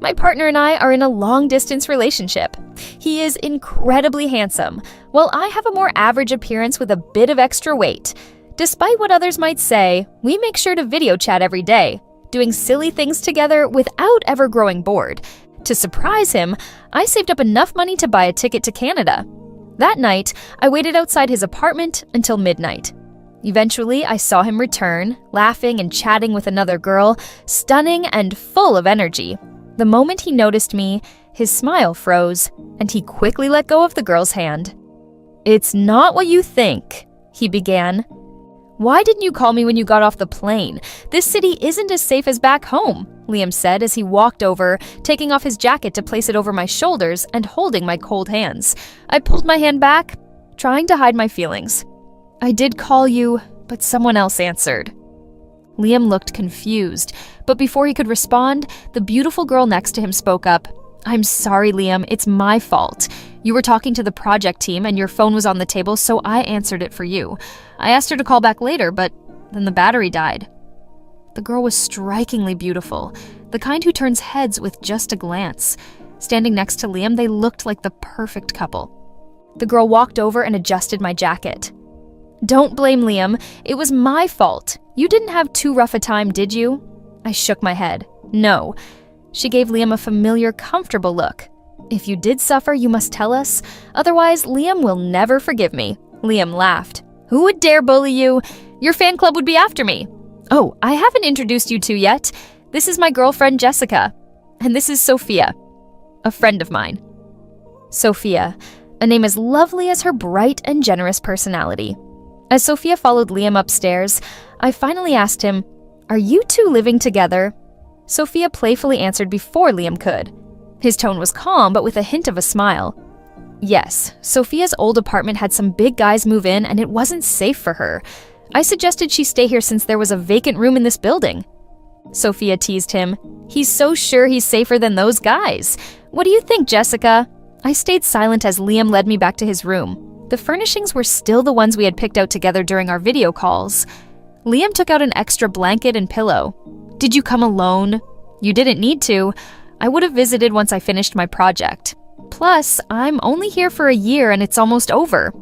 My partner and I are in a long-distance relationship. He is incredibly handsome, while I have a more average appearance with a bit of extra weight. Despite what others might say, we make sure to video chat every day, doing silly things together without ever growing bored. To surprise him, I saved up enough money to buy a ticket to Canada. That night, I waited outside his apartment until midnight. Eventually, I saw him return, laughing and chatting with another girl, stunning and full of energy. The moment he noticed me, his smile froze, and he quickly let go of the girl's hand. "It's not what you think," he began. "Why didn't you call me when you got off the plane? This city isn't as safe as back home," Liam said as he walked over, taking off his jacket to place it over my shoulders and holding my cold hands. I pulled my hand back, trying to hide my feelings. "I did call you, but someone else answered." Liam looked confused, but before he could respond, the beautiful girl next to him spoke up. "I'm sorry, Liam, it's my fault. You were talking to the project team and your phone was on the table, so I answered it for you. I asked her to call back later, but then the battery died." The girl was strikingly beautiful, the kind who turns heads with just a glance. Standing next to Liam, they looked like the perfect couple. The girl walked over and adjusted my jacket. "Don't blame Liam. It was my fault. You didn't have too rough a time, did you?" I shook my head. "No." She gave Liam a familiar, comfortable look. "If you did suffer, you must tell us. Otherwise, Liam will never forgive me." Liam laughed. "Who would dare bully you? Your fan club would be after me." "Oh, I haven't introduced you two yet. This is my girlfriend, Jessica. And this is Sophia, a friend of mine." Sophia, a name as lovely as her bright and generous personality. As Sophia followed Liam upstairs, I finally asked him, "Are you two living together?" Sophia playfully answered before Liam could. His tone was calm, but with a hint of a smile. Yes, Sophia's old apartment had some big guys move in, and it wasn't safe for her. I suggested she stay here since there was a vacant room in this building. Sophia teased him. "He's so sure he's safer than those guys. What do you think, Jessica?" I stayed silent as Liam led me back to his room. The furnishings were still the ones we had picked out together during our video calls. Liam took out an extra blanket and pillow. "Did you come alone?" "You didn't need to. I would have visited once I finished my project. Plus, I'm only here for a year and it's almost over."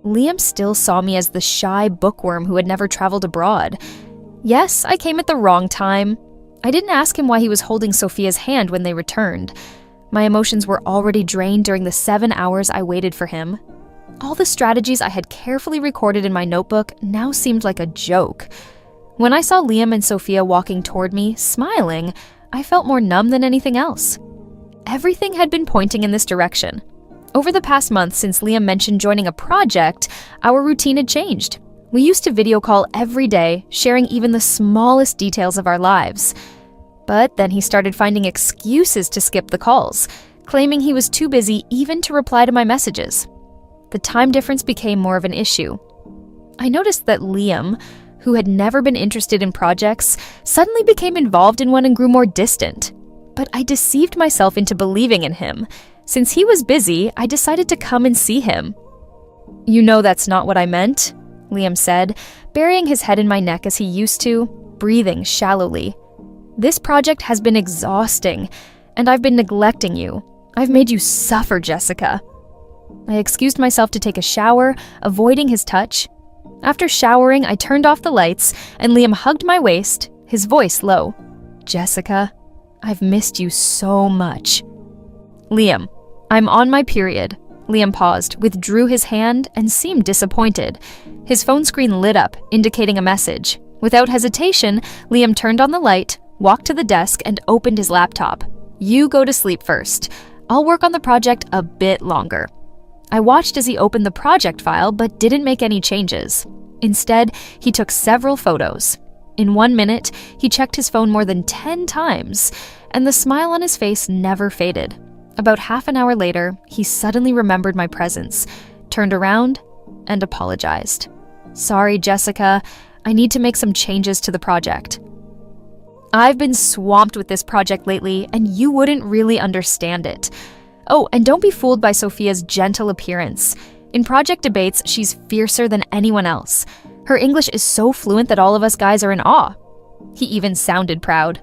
Liam still saw me as the shy bookworm who had never traveled abroad. Yes, I came at the wrong time. I didn't ask him why he was holding Sophia's hand when they returned. My emotions were already drained during the 7 hours I waited for him. All the strategies I had carefully recorded in my notebook now seemed like a joke. When I saw Liam and Sophia walking toward me, smiling, I felt more numb than anything else. Everything had been pointing in this direction. Over the past month since Liam mentioned joining a project, our routine had changed. We used to video call every day, sharing even the smallest details of our lives. But then he started finding excuses to skip the calls, claiming he was too busy even to reply to my messages. The time difference became more of an issue. I noticed that Liam, who had never been interested in projects, suddenly became involved in one and grew more distant. But I deceived myself into believing in him. Since he was busy, I decided to come and see him. "You know that's not what I meant," Liam said, burying his head in my neck as he used to, breathing shallowly. "This project has been exhausting, and I've been neglecting you. I've made you suffer, Jessica." I excused myself to take a shower, avoiding his touch. After showering, I turned off the lights, and Liam hugged my waist, his voice low. "Jessica, I've missed you so much." "Liam, I'm on my period." Liam paused, withdrew his hand, and seemed disappointed. His phone screen lit up, indicating a message. Without hesitation, Liam turned on the light, walked to the desk, and opened his laptop. "You go to sleep first. I'll work on the project a bit longer." I watched as he opened the project file, but didn't make any changes. Instead, he took several photos. In 1 minute, he checked his phone more than 10 times, and the smile on his face never faded. About half an hour later, he suddenly remembered my presence, turned around, and apologized. "Sorry, Jessica. I need to make some changes to the project." "I've been swamped with this project lately, and you wouldn't really understand it. Oh, and don't be fooled by Sophia's gentle appearance. In project debates, she's fiercer than anyone else. Her English is so fluent that all of us guys are in awe." He even sounded proud.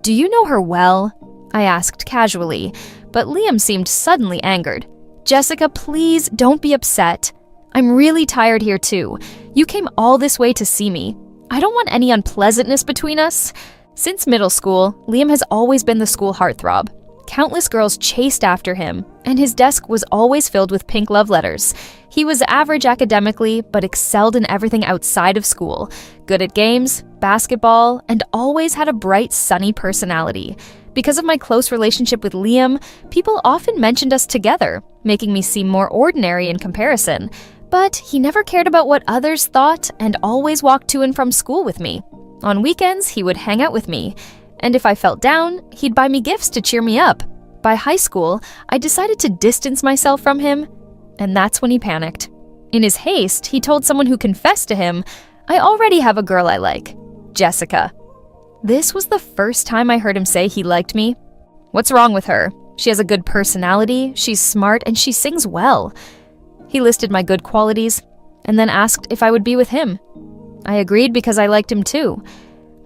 "Do you know her well?" I asked casually, but Liam seemed suddenly angered. Jessica, please don't be upset. I'm really tired here too. You came all this way to see me. I don't want any unpleasantness between us. Since middle school, Liam has always been the school heartthrob. Countless girls chased after him, and his desk was always filled with pink love letters. He was average academically, but excelled in everything outside of school. Good at games, basketball, and always had a bright, sunny personality. Because of my close relationship with Liam, people often mentioned us together, making me seem more ordinary in comparison. But he never cared about what others thought and always walked to and from school with me. On weekends, he would hang out with me. And if I felt down, he'd buy me gifts to cheer me up. By high school, I decided to distance myself from him, and that's when he panicked. In his haste, he told someone who confessed to him, "I already have a girl I like, Jessica." This was the first time I heard him say he liked me. What's wrong with her? She has a good personality, she's smart, and she sings well. He listed my good qualities, and then asked if I would be with him. I agreed because I liked him too.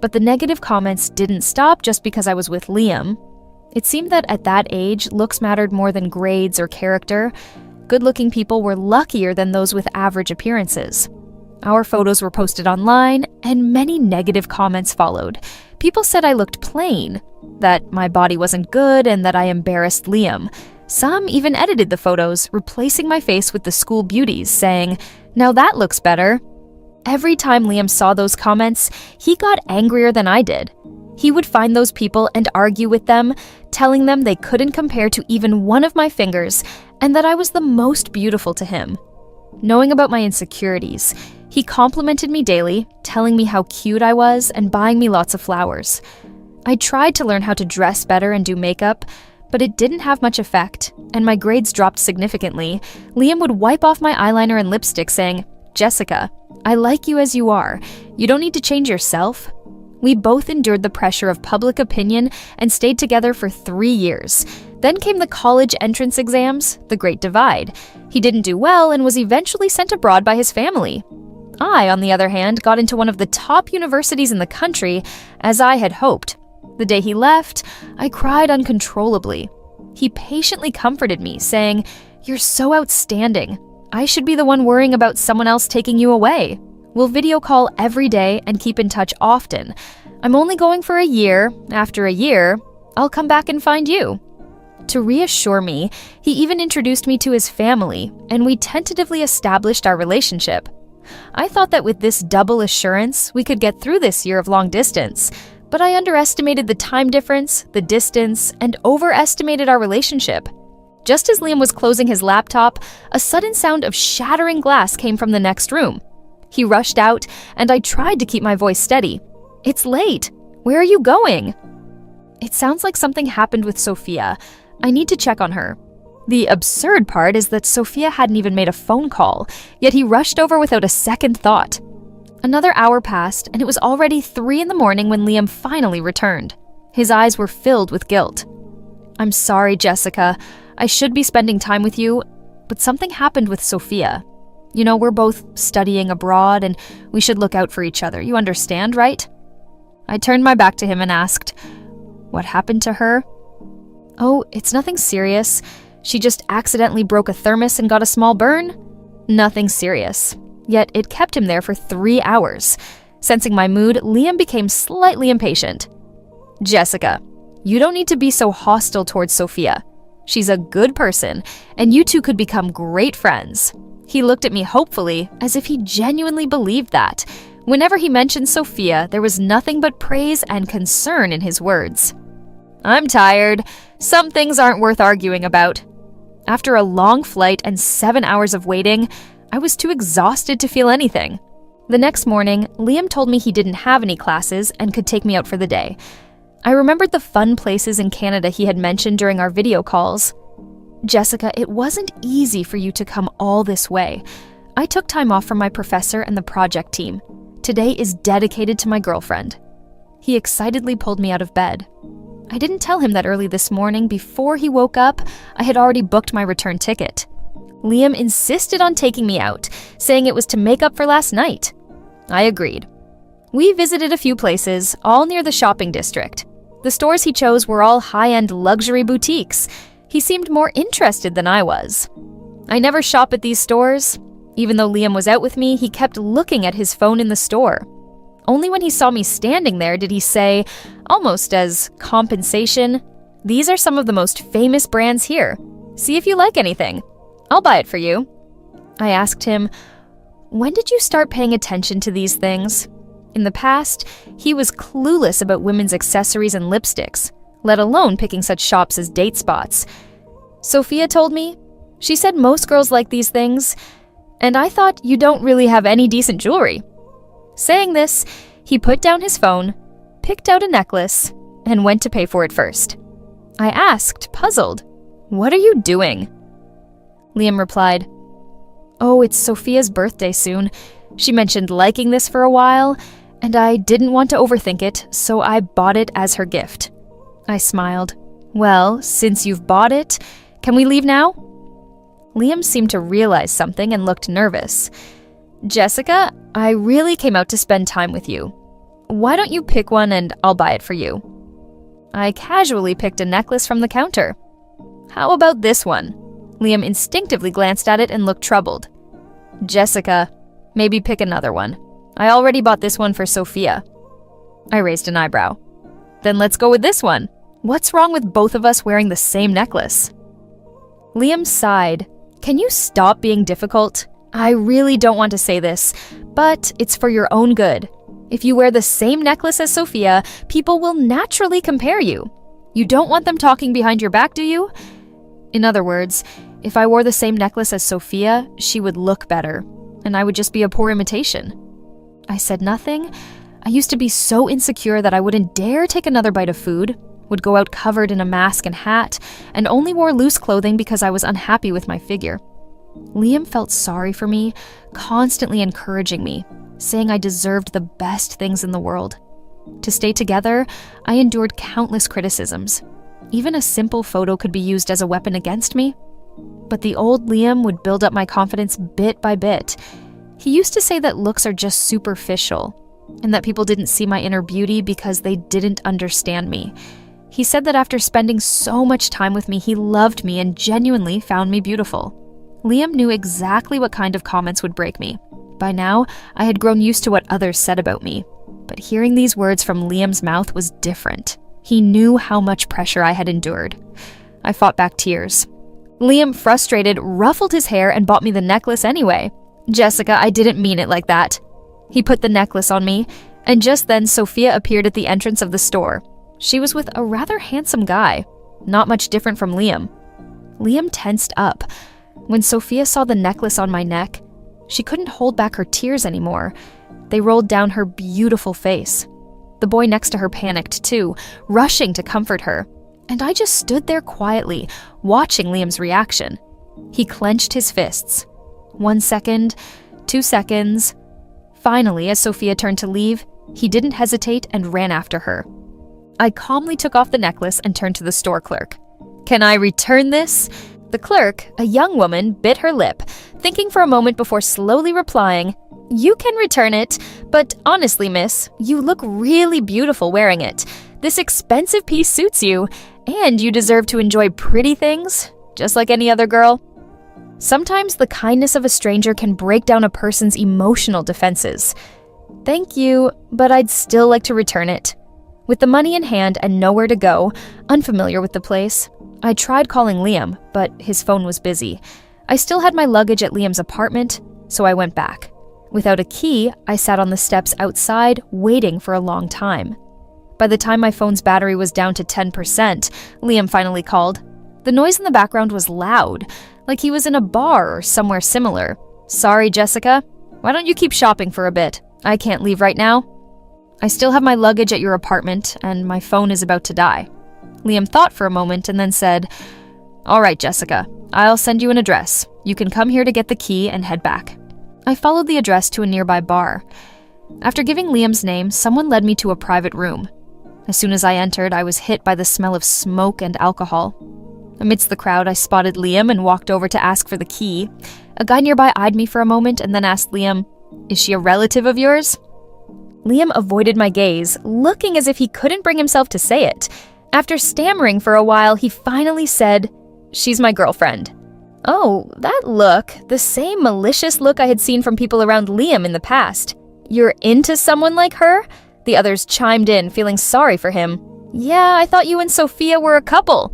But the negative comments didn't stop just because I was with Liam. It seemed that at that age, looks mattered more than grades or character. Good-looking people were luckier than those with average appearances. Our photos were posted online, and many negative comments followed. People said I looked plain, that my body wasn't good, and that I embarrassed Liam. Some even edited the photos, replacing my face with the school beauties, saying, "Now that looks better." Every time Liam saw those comments, he got angrier than I did. He would find those people and argue with them, telling them they couldn't compare to even one of my fingers, and that I was the most beautiful to him. Knowing about my insecurities, he complimented me daily, telling me how cute I was and buying me lots of flowers. I tried to learn how to dress better and do makeup, but it didn't have much effect, and my grades dropped significantly. Liam would wipe off my eyeliner and lipstick, saying, "Jessica, I like you as you are. You don't need to change yourself." We both endured the pressure of public opinion and stayed together for 3 years. Then came the college entrance exams, the Great Divide. He didn't do well and was eventually sent abroad by his family. I, on the other hand, got into one of the top universities in the country, as I had hoped. The day he left, I cried uncontrollably. He patiently comforted me, saying, "You're so outstanding. I should be the one worrying about someone else taking you away. We'll video call every day and keep in touch often. I'm only going for a year. After a year, I'll come back and find you." To reassure me, he even introduced me to his family, and we tentatively established our relationship. I thought that with this double assurance, we could get through this year of long distance, but I underestimated the time difference, the distance, and overestimated our relationship. Just as Liam was closing his laptop, a sudden sound of shattering glass came from the next room. He rushed out, and I tried to keep my voice steady. "It's late. Where are you going?" "It sounds like something happened with Sophia. I need to check on her." The absurd part is that Sophia hadn't even made a phone call, yet he rushed over without a second thought. Another hour passed, and it was already 3 in the morning when Liam finally returned. His eyes were filled with guilt. "I'm sorry, Jessica. I should be spending time with you, but something happened with Sophia. You know, we're both studying abroad, and we should look out for each other. You understand, right?" I turned my back to him and asked, "What happened to her?" "Oh, it's nothing serious. She just accidentally broke a thermos and got a small burn. Nothing serious." Yet it kept him there for 3 hours. Sensing my mood, Liam became slightly impatient. "Jessica, you don't need to be so hostile towards Sophia. She's a good person, and you two could become great friends." He looked at me hopefully, as if he genuinely believed that. Whenever he mentioned Sophia, there was nothing but praise and concern in his words. "I'm tired. Some things aren't worth arguing about." After a long flight and 7 hours of waiting, I was too exhausted to feel anything. The next morning, Liam told me he didn't have any classes and could take me out for the day. I remembered the fun places in Canada he had mentioned during our video calls. "Jessica, it wasn't easy for you to come all this way. I took time off from my professor and the project team. Today is dedicated to my girlfriend." He excitedly pulled me out of bed. I didn't tell him that early this morning, before he woke up, I had already booked my return ticket. Liam insisted on taking me out, saying it was to make up for last night. I agreed. We visited a few places, all near the shopping district. The stores he chose were all high-end luxury boutiques. He seemed more interested than I was. I never shop at these stores. Even though Liam was out with me, he kept looking at his phone in the store. Only when he saw me standing there did he say, almost as compensation, "These are some of the most famous brands here. See if you like anything. I'll buy it for you." I asked him, "When did you start paying attention to these things?" In the past, he was clueless about women's accessories and lipsticks, let alone picking such shops as date spots. Sophia told me. She said most girls like these things, and I thought you don't really have any decent jewelry. Saying this, he put down his phone, picked out a necklace, and went to pay for it first. I asked, puzzled, "What are you doing?" Liam replied, "Oh, it's Sophia's birthday soon. She mentioned liking this for a while, and I didn't want to overthink it, so I bought it as her gift." I smiled. "Well, since you've bought it, can we leave now?" Liam seemed to realize something and looked nervous. "Jessica, I really came out to spend time with you. Why don't you pick one and I'll buy it for you?" I casually picked a necklace from the counter. "How about this one?" Liam instinctively glanced at it and looked troubled. "Jessica, maybe pick another one. I already bought this one for Sophia." I raised an eyebrow. "Then let's go with this one. What's wrong with both of us wearing the same necklace?" Liam sighed. "Can you stop being difficult? I really don't want to say this, but it's for your own good. If you wear the same necklace as Sophia, people will naturally compare you. You don't want them talking behind your back, do you? In other words, if I wore the same necklace as Sophia, she would look better, and I would just be a poor imitation." I said nothing. I used to be so insecure that I wouldn't dare take another bite of food, would go out covered in a mask and hat, and only wore loose clothing because I was unhappy with my figure. Liam felt sorry for me, constantly encouraging me, saying I deserved the best things in the world. To stay together, I endured countless criticisms. Even a simple photo could be used as a weapon against me. But the old Liam would build up my confidence bit by bit. He used to say that looks are just superficial, and that people didn't see my inner beauty because they didn't understand me. He said that after spending so much time with me, he loved me and genuinely found me beautiful. Liam knew exactly what kind of comments would break me. By now, I had grown used to what others said about me. But hearing these words from Liam's mouth was different. He knew how much pressure I had endured. I fought back tears. Liam, frustrated, ruffled his hair and bought me the necklace anyway. "Jessica, I didn't mean it like that." He put the necklace on me, and just then Sophia appeared at the entrance of the store. She was with a rather handsome guy, not much different from Liam. Liam tensed up. When Sophia saw the necklace on my neck, she couldn't hold back her tears anymore. They rolled down her beautiful face. The boy next to her panicked too, rushing to comfort her. And I just stood there quietly, watching Liam's reaction. He clenched his fists. 1 second, 2 seconds. Finally, as Sophia turned to leave, he didn't hesitate and ran after her. I calmly took off the necklace and turned to the store clerk. "Can I return this?" The clerk, a young woman, bit her lip, thinking for a moment before slowly replying, "You can return it, but honestly, miss, you look really beautiful wearing it. This expensive piece suits you, and you deserve to enjoy pretty things, just like any other girl." Sometimes the kindness of a stranger can break down a person's emotional defenses. "Thank you, but I'd still like to return it." With the money in hand and nowhere to go, unfamiliar with the place, I tried calling Liam, but his phone was busy. I still had my luggage at Liam's apartment, so I went back. Without a key, I sat on the steps outside, waiting for a long time. By the time my phone's battery was down to 10%, Liam finally called. The noise in the background was loud, like he was in a bar or somewhere similar. "Sorry, Jessica. Why don't you keep shopping for a bit? I can't leave right now. I still have my luggage at your apartment, and my phone is about to die." Liam thought for a moment and then said, "All right, Jessica. I'll send you an address. You can come here to get the key and head back." I followed the address to a nearby bar. After giving Liam's name, someone led me to a private room. As soon as I entered, I was hit by the smell of smoke and alcohol. Amidst the crowd, I spotted Liam and walked over to ask for the key. A guy nearby eyed me for a moment and then asked Liam, "Is she a relative of yours?" Liam avoided my gaze, looking as if he couldn't bring himself to say it. After stammering for a while, he finally said, "She's my girlfriend." Oh, that look, the same malicious look I had seen from people around Liam in the past. "You're into someone like her?" The others chimed in, feeling sorry for him. "Yeah, I thought you and Sophia were a couple."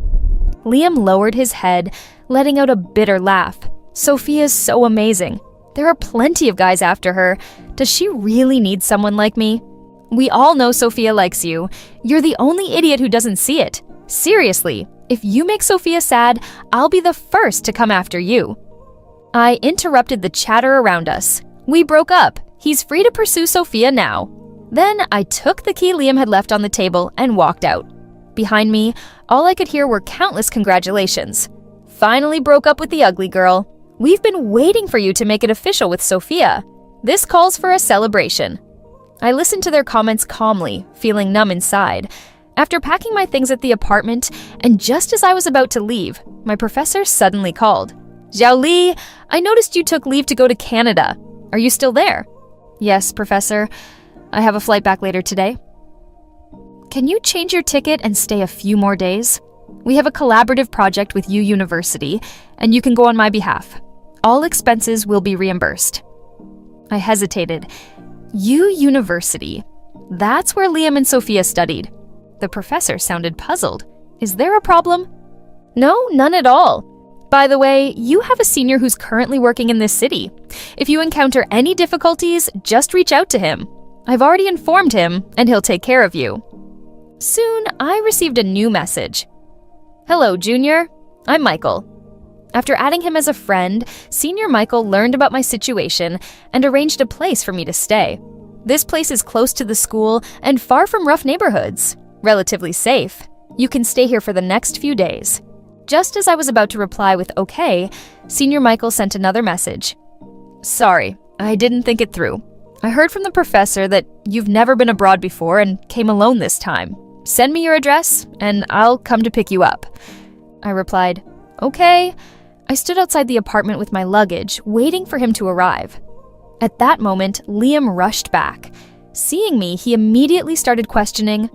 Liam lowered his head, letting out a bitter laugh. "Sophia's so amazing. There are plenty of guys after her. Does she really need someone like me? We all know Sophia likes you. You're the only idiot who doesn't see it. Seriously, if you make Sophia sad, I'll be the first to come after you." I interrupted the chatter around us. "We broke up. He's free to pursue Sophia now." Then I took the key Liam had left on the table and walked out. Behind me, all I could hear were countless congratulations. "Finally broke up with the ugly girl. We've been waiting for you to make it official with Sophia. This calls for a celebration." I listened to their comments calmly, feeling numb inside. After packing my things at the apartment, and just as I was about to leave, my professor suddenly called. "Zhao Li, I noticed you took leave to go to Canada. Are you still there?" "Yes, Professor. I have a flight back later today." "Can you change your ticket and stay a few more days? We have a collaborative project with U University, and you can go on my behalf. All expenses will be reimbursed." I hesitated. U University. That's where Liam and Sophia studied. The professor sounded puzzled. "Is there a problem?" "No, none at all. By the way, you have a senior who's currently working in this city. If you encounter any difficulties, just reach out to him. I've already informed him, and he'll take care of you." Soon, I received a new message. "Hello, Junior. I'm Michael." After adding him as a friend, Senior Michael learned about my situation and arranged a place for me to stay. This place is close to the school and far from rough neighborhoods. Relatively safe. You can stay here for the next few days. Just as I was about to reply with okay, Senior Michael sent another message. "Sorry, I didn't think it through. I heard from the professor that you've never been abroad before and came alone this time. Send me your address, and I'll come to pick you up." I replied, "Okay." I stood outside the apartment with my luggage, waiting for him to arrive. At that moment, Liam rushed back. Seeing me, he immediately started questioning,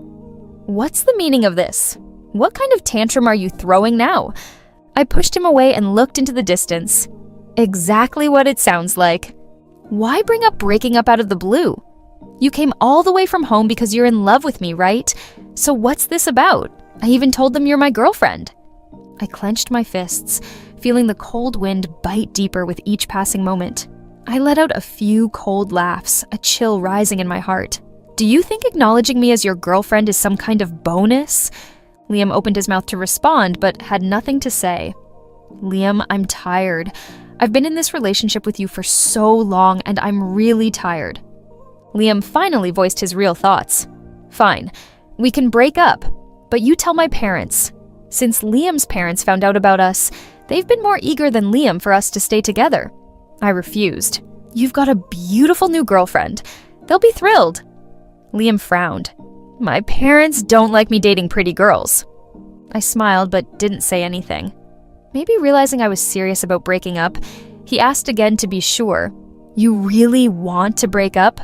"What's the meaning of this? What kind of tantrum are you throwing now?" I pushed him away and looked into the distance. Exactly what it sounds like. Why bring up breaking up out of the blue? You came all the way from home because you're in love with me, right? So what's this about? I even told them you're my girlfriend. I clenched my fists, feeling the cold wind bite deeper with each passing moment. I let out a few cold laughs, a chill rising in my heart. "Do you think acknowledging me as your girlfriend is some kind of bonus?" Liam opened his mouth to respond, but had nothing to say. "Liam, I'm tired. I've been in this relationship with you for so long, and I'm really tired." Liam finally voiced his real thoughts. "Fine, we can break up, but you tell my parents. Since Liam's parents found out about us, they've been more eager than Liam for us to stay together." I refused. "You've got a beautiful new girlfriend. They'll be thrilled." Liam frowned. "My parents don't like me dating pretty girls." I smiled but didn't say anything. Maybe realizing I was serious about breaking up, he asked again to be sure. "You really want to break up?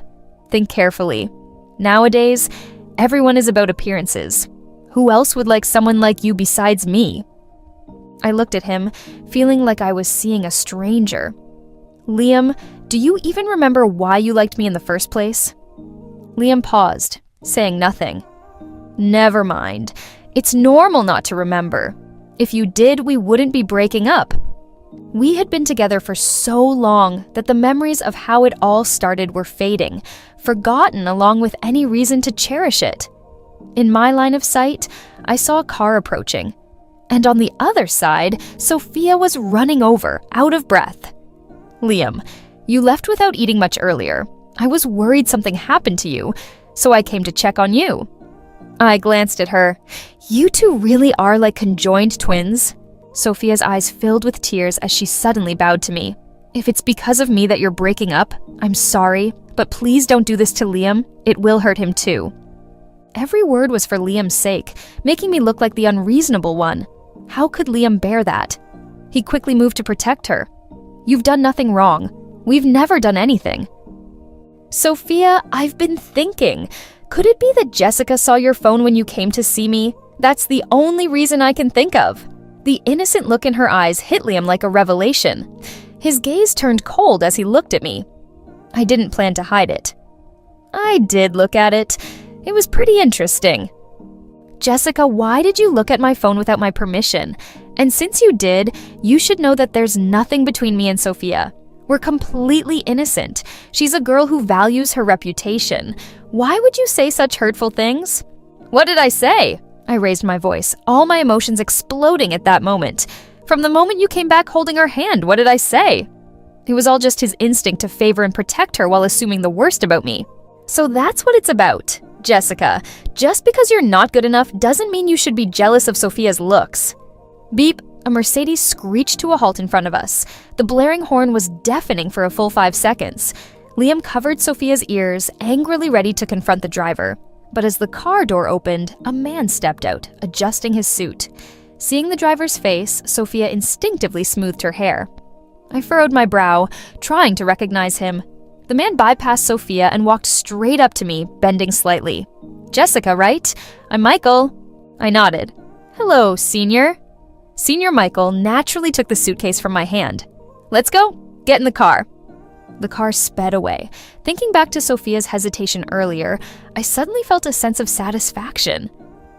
Think carefully. Nowadays, everyone is about appearances. Who else would like someone like you besides me?" I looked at him, feeling like I was seeing a stranger. "Liam, do you even remember why you liked me in the first place?" Liam paused, saying nothing. "Never mind. It's normal not to remember. If you did, we wouldn't be breaking up." We had been together for so long that the memories of how it all started were fading, forgotten along with any reason to cherish it. In my line of sight, I saw a car approaching. And on the other side, Sophia was running over, out of breath. "Liam, you left without eating much earlier. I was worried something happened to you, so I came to check on you." I glanced at her. "You two really are like conjoined twins?" Sophia's eyes filled with tears as she suddenly bowed to me. "If it's because of me that you're breaking up, I'm sorry, but please don't do this to Liam. It will hurt him too." Every word was for Liam's sake, making me look like the unreasonable one. How could Liam bear that? He quickly moved to protect her. "You've done nothing wrong. We've never done anything." Sophia, I've been thinking. Could it be that Jessica saw your phone when you came to see me? That's the only reason I can think of. The innocent look in her eyes hit Liam like a revelation. His gaze turned cold as he looked at me. I didn't plan to hide it. I did look at it. It was pretty interesting. Jessica, why did you look at my phone without my permission? And since you did, you should know that there's nothing between me and Sophia. We're completely innocent. She's a girl who values her reputation. Why would you say such hurtful things? What did I say? I raised my voice, all my emotions exploding at that moment. From the moment you came back holding her hand, what did I say? It was all just his instinct to favor and protect her while assuming the worst about me. So that's what it's about. Jessica, just because you're not good enough doesn't mean you should be jealous of Sophia's looks. Beep, a Mercedes screeched to a halt in front of us. The blaring horn was deafening for a full 5 seconds. Liam covered Sophia's ears, angrily ready to confront the driver. But as the car door opened, a man stepped out, adjusting his suit. Seeing the driver's face, Sophia instinctively smoothed her hair. I furrowed my brow, trying to recognize him. The man bypassed Sophia and walked straight up to me, bending slightly. Jessica, right? I'm Michael. I nodded. Hello, Senior. Senior Michael naturally took the suitcase from my hand. Let's go. Get in the car. The car sped away. Thinking back to Sophia's hesitation earlier, I suddenly felt a sense of satisfaction.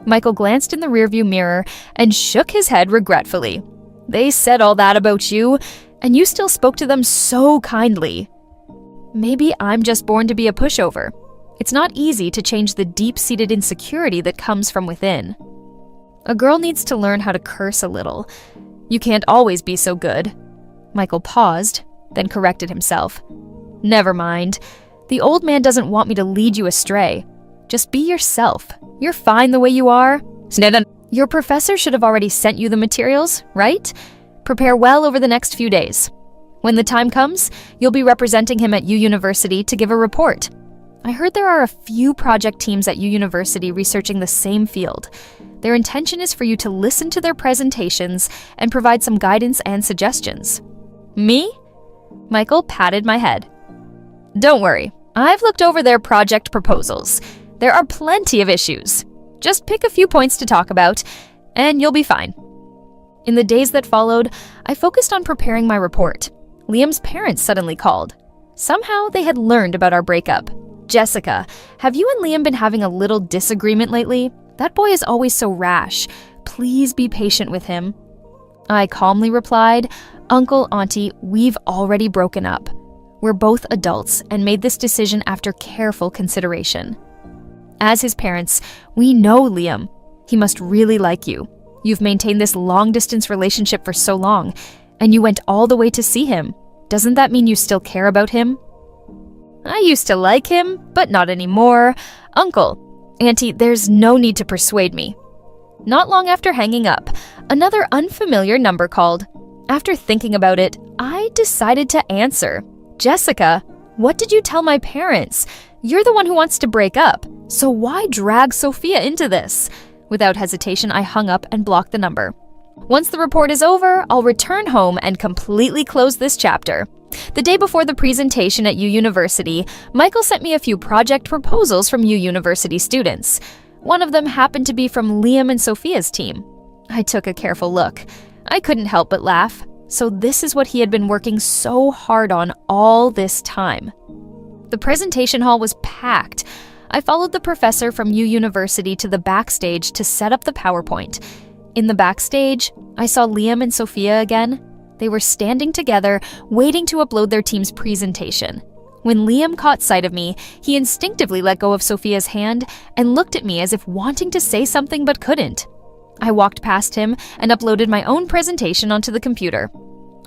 Michael glanced in the rearview mirror and shook his head regretfully. They said all that about you, and you still spoke to them so kindly. Maybe I'm just born to be a pushover. It's not easy to change the deep-seated insecurity that comes from within. A girl needs to learn how to curse a little. You can't always be so good. Michael paused, then corrected himself. Never mind. The old man doesn't want me to lead you astray. Just be yourself. You're fine the way you are. Your professor should have already sent you the materials, right? Prepare well over the next few days. When the time comes, you'll be representing him at U University to give a report. I heard there are a few project teams at U University researching the same field. Their intention is for you to listen to their presentations and provide some guidance and suggestions. Me? Michael patted my head. Don't worry, I've looked over their project proposals. There are plenty of issues. Just pick a few points to talk about, and you'll be fine. In the days that followed, I focused on preparing my report. Liam's parents suddenly called. Somehow they had learned about our breakup. Jessica, have you and Liam been having a little disagreement lately? That boy is always so rash. Please be patient with him. I calmly replied, Uncle, Auntie, we've already broken up. We're both adults and made this decision after careful consideration. As his parents, we know Liam. He must really like you. You've maintained this long-distance relationship for so long, and you went all the way to see him. Doesn't that mean you still care about him? I used to like him, but not anymore. Uncle, Auntie, there's no need to persuade me. Not long after hanging up, another unfamiliar number called. After thinking about it, I decided to answer. Jessica, what did you tell my parents? You're the one who wants to break up, so why drag Sophia into this? Without hesitation, I hung up and blocked the number. Once the report is over, I'll return home and completely close this chapter. The day before the presentation at U University, Michael sent me a few project proposals from U University students. One of them happened to be from Liam and Sophia's team. I took a careful look. I couldn't help but laugh. So this is what he had been working so hard on all this time. The presentation hall was packed. I followed the professor from U University to the backstage to set up the PowerPoint. In the backstage, I saw Liam and Sophia again. They were standing together, waiting to upload their team's presentation. When Liam caught sight of me, he instinctively let go of Sophia's hand and looked at me as if wanting to say something but couldn't. I walked past him and uploaded my own presentation onto the computer.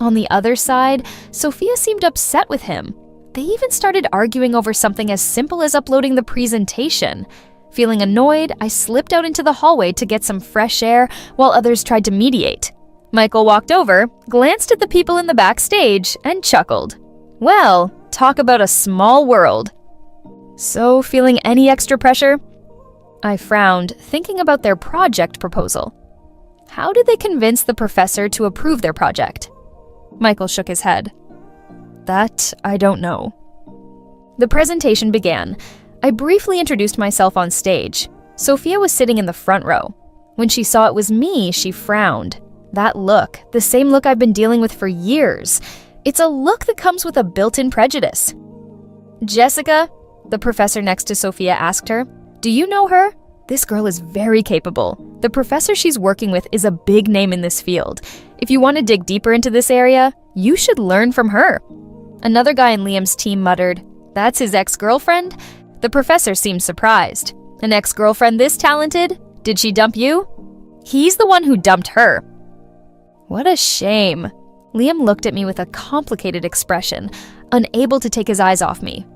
On the other side, Sophia seemed upset with him. They even started arguing over something as simple as uploading the presentation. Feeling annoyed, I slipped out into the hallway to get some fresh air while others tried to mediate. Michael walked over, glanced at the people in the backstage, and chuckled. Well, talk about a small world. So, feeling any extra pressure? I frowned, thinking about their project proposal. How did they convince the professor to approve their project? Michael shook his head. That I don't know. The presentation began. I briefly introduced myself on stage. Sophia was sitting in the front row. When she saw it was me, she frowned. That look, the same look I've been dealing with for years. It's a look that comes with a built-in prejudice. "Jessica?" the professor next to Sophia asked her. "Do you know her? This girl is very capable. The professor she's working with is a big name in this field. If you want to dig deeper into this area, you should learn from her." Another guy in Liam's team muttered, "That's his ex-girlfriend?" The professor seemed surprised. "An ex-girlfriend this talented? Did she dump you?" "He's the one who dumped her." What a shame. Liam looked at me with a complicated expression, unable to take his eyes off me.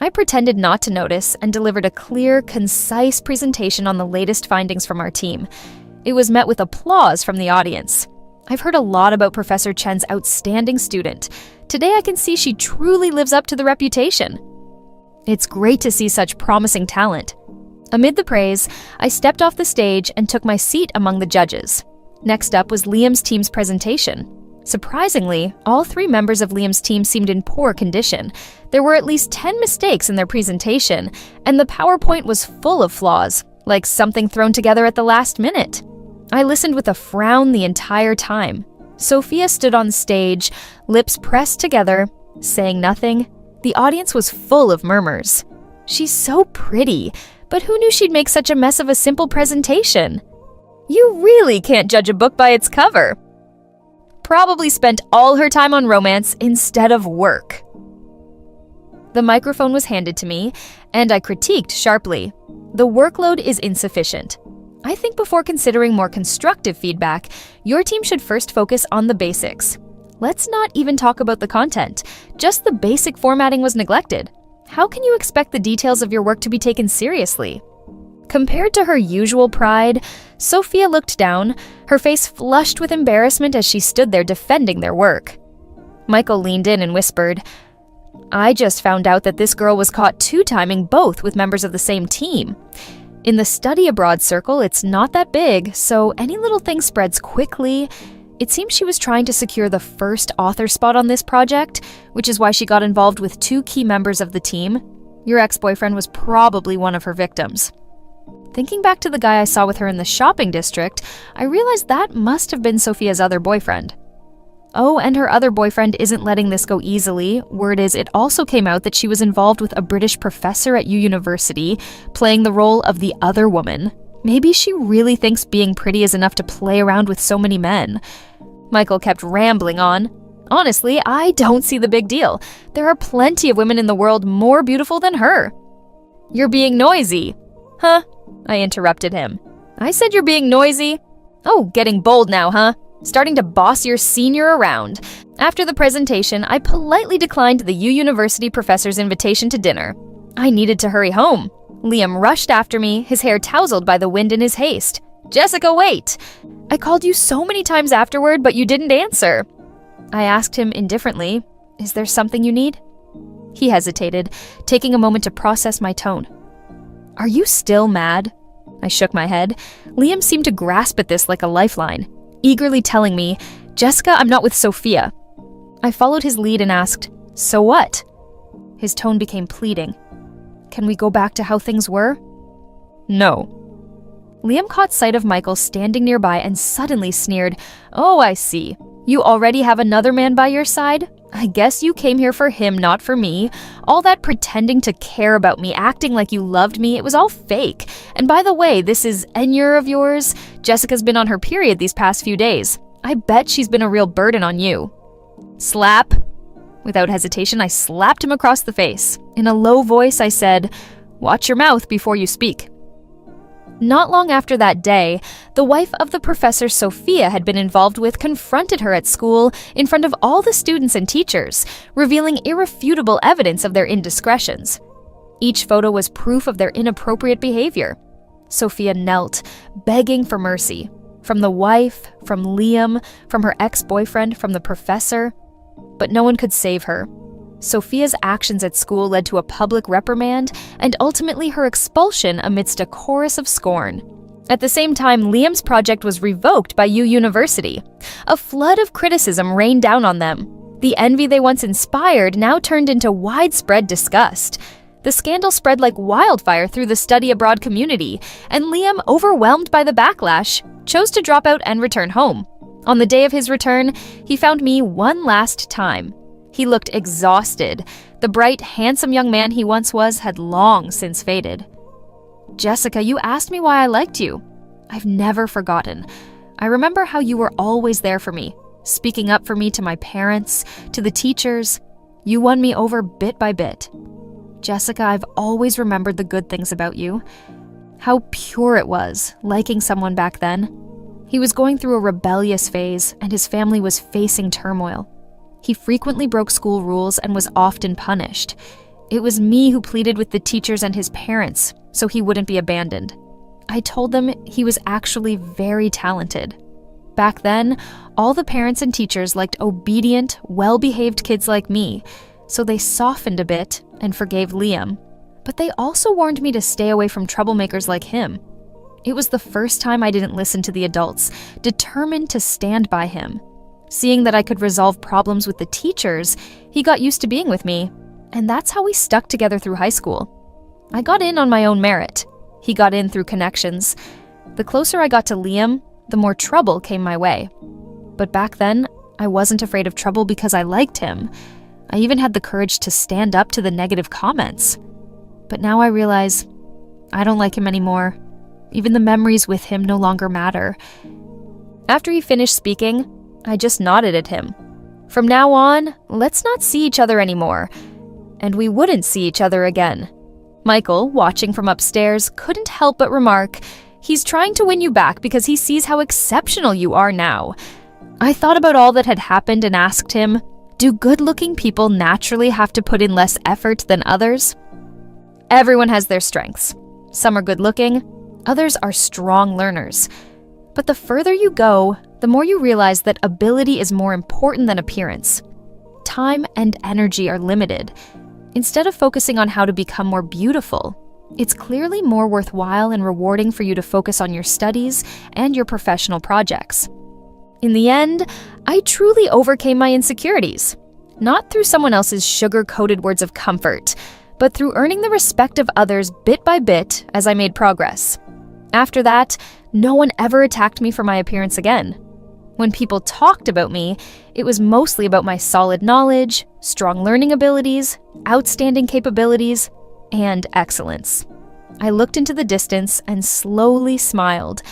I pretended not to notice and delivered a clear, concise presentation on the latest findings from our team. It was met with applause from the audience. I've heard a lot about Professor Chen's outstanding student. Today I can see she truly lives up to the reputation. It's great to see such promising talent. Amid the praise, I stepped off the stage and took my seat among the judges. Next up was Liam's team's presentation. Surprisingly, all 3 members of Liam's team seemed in poor condition. There were at least 10 mistakes in their presentation, and the PowerPoint was full of flaws, like something thrown together at the last minute. I listened with a frown the entire time. Sophia stood on stage, lips pressed together, saying nothing. The audience was full of murmurs. "She's so pretty, but who knew she'd make such a mess of a simple presentation? You really can't judge a book by its cover." Probably spent all her time on romance instead of work. The microphone was handed to me, and I critiqued sharply. The workload is insufficient. I think before considering more constructive feedback, your team should first focus on the basics. Let's not even talk about the content. Just the basic formatting was neglected. How can you expect the details of your work to be taken seriously? Compared to her usual pride, Sophia looked down, her face flushed with embarrassment as she stood there defending their work. Michael leaned in and whispered, "I just found out that this girl was caught 2-timing both with members of the same team. In the study abroad circle, it's not that big, so any little thing spreads quickly. It seems she was trying to secure the first author spot on this project, which is why she got involved with 2 key members of the team. Your ex-boyfriend was probably one of her victims." Thinking back to the guy I saw with her in the shopping district, I realized that must have been Sophia's other boyfriend. Oh, and her other boyfriend isn't letting this go easily. Word is, it also came out that she was involved with a British professor at U University, playing the role of the other woman. Maybe she really thinks being pretty is enough to play around with so many men. Michael kept rambling on. "Honestly, I don't see the big deal. There are plenty of women in the world more beautiful than her." "You're being noisy." "Huh?" I interrupted him. "I said you're being noisy." "Oh, getting bold now, huh? Starting to boss your senior around." After the presentation, I politely declined the U University professor's invitation to dinner. I needed to hurry home. Liam rushed after me, his hair tousled by the wind in his haste. "Jessica, wait! I called you so many times afterward, but you didn't answer." I asked him indifferently, "Is there something you need?" He hesitated, taking a moment to process my tone. "Are you still mad?" I shook my head. Liam seemed to grasp at this like a lifeline, eagerly telling me, "Jessica, I'm not with Sophia." I followed his lead and asked, "So what?" His tone became pleading. "Can we go back to how things were?" "No." Liam caught sight of Michael standing nearby and suddenly sneered, "Oh, I see. You already have another man by your side? I guess you came here for him, not for me. All that pretending to care about me, acting like you loved me, it was all fake. And by the way, this is Enyer of yours. Jessica's been on her period these past few days. I bet she's been a real burden on you." Slap. Without hesitation, I slapped him across the face. In a low voice, I said, "Watch your mouth before you speak." Not long after that day, the wife of the professor Sophia had been involved with confronted her at school in front of all the students and teachers, revealing irrefutable evidence of their indiscretions. Each photo was proof of their inappropriate behavior. Sophia knelt, begging for mercy. From the wife, from Liam, from her ex-boyfriend, from the professor. But no one could save her. Sophia's actions at school led to a public reprimand and ultimately her expulsion amidst a chorus of scorn. At the same time, Liam's project was revoked by U University. A flood of criticism rained down on them. The envy they once inspired now turned into widespread disgust. The scandal spread like wildfire through the study abroad community, and Liam, overwhelmed by the backlash, chose to drop out and return home. On the day of his return, he found me one last time. He looked exhausted. The bright, handsome young man he once was had long since faded. "Jessica, you asked me why I liked you. I've never forgotten. I remember how you were always there for me, speaking up for me to my parents, to the teachers. You won me over bit by bit. Jessica, I've always remembered the good things about you. How pure it was, liking someone back then. He was going through a rebellious phase, and his family was facing turmoil. He frequently broke school rules and was often punished. It was me who pleaded with the teachers and his parents so he wouldn't be abandoned. I told them he was actually very talented. Back then, all the parents and teachers liked obedient, well-behaved kids like me, so they softened a bit and forgave Liam. But they also warned me to stay away from troublemakers like him. It was the first time I didn't listen to the adults, determined to stand by him. Seeing that I could resolve problems with the teachers, he got used to being with me, and that's how we stuck together through high school. I got in on my own merit. He got in through connections. The closer I got to Liam, the more trouble came my way. But back then, I wasn't afraid of trouble because I liked him. I even had the courage to stand up to the negative comments. But now I realize I don't like him anymore. Even the memories with him no longer matter. After he finished speaking, I just nodded at him. From now on, let's not see each other anymore. And we wouldn't see each other again. Michael, watching from upstairs, couldn't help but remark, "He's trying to win you back because he sees how exceptional you are now." I thought about all that had happened and asked him, do good-looking people naturally have to put in less effort than others? Everyone has their strengths. Some are good-looking, others are strong learners. But the further you go, the more you realize that ability is more important than appearance. Time and energy are limited. Instead of focusing on how to become more beautiful, it's clearly more worthwhile and rewarding for you to focus on your studies and your professional projects. In the end, I truly overcame my insecurities, not through someone else's sugar-coated words of comfort, but through earning the respect of others bit by bit as I made progress. After that, no one ever attacked me for my appearance again. When people talked about me, it was mostly about my solid knowledge, strong learning abilities, outstanding capabilities, and excellence. I looked into the distance and slowly smiled.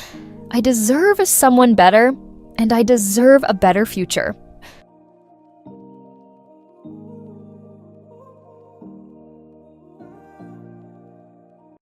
I deserve someone better, and I deserve a better future.